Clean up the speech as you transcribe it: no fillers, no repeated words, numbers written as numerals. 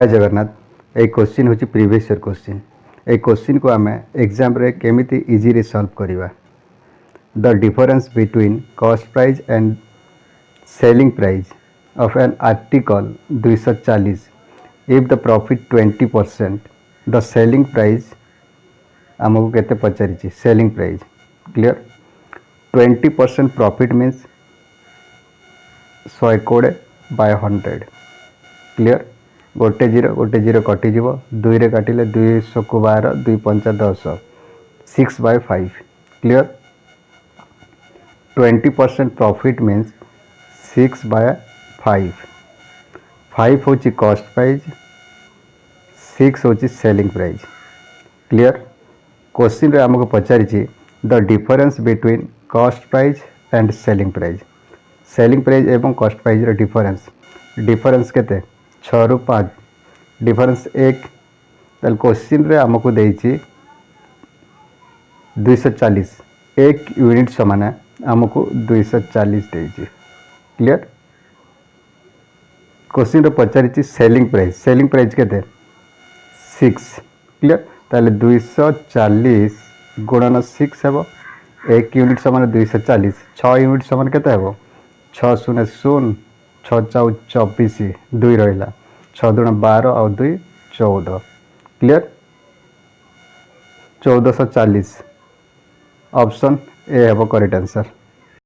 जय जगन्नाथ। एक क्वेश्चन होची प्रीवियस ईयर क्वेश्चन। एक क्वेश्चन को आम एग्जाम रे केमिति इजी रे सॉल्व करवा। The difference between cost price and selling price of an article 240 if the profit 20% the selling price आमको केते पचारिछि selling price clear 20% profit means 120 by 100 clear गोटे जीरो कटिज दुई रे काटिले 200 को 12 2 5 10 6 by 5 clear 20% profit means 6 by 5 5 हूँ कॉस्ट प्राइस 6 हूँ सेलिंग प्राइस क्लियर क्वेश्चन रे आमको पचारि the difference between cost price and selling price एवं कॉस्ट प्राइस डिफरेंस केते 6 रु 5 डिफरेंस 1 ताल क्वेश्चन रे आमको देइछि 240 एक यूनिट समान आमको 240 देइछि क्लियर क्वेश्चन रे पचारि सेलिंग प्राइस केते 6 क्लियर ताले 240 गुणन 6 हेबो एक यूनिट समान 240 6 यूनिट समान केते हेबो 6 0 0 6 4 24 2 रहिला 6 दूण 12 और 2 14 क्लियर 1440 ऑप्शन ए हेबो करेक्ट आंसर।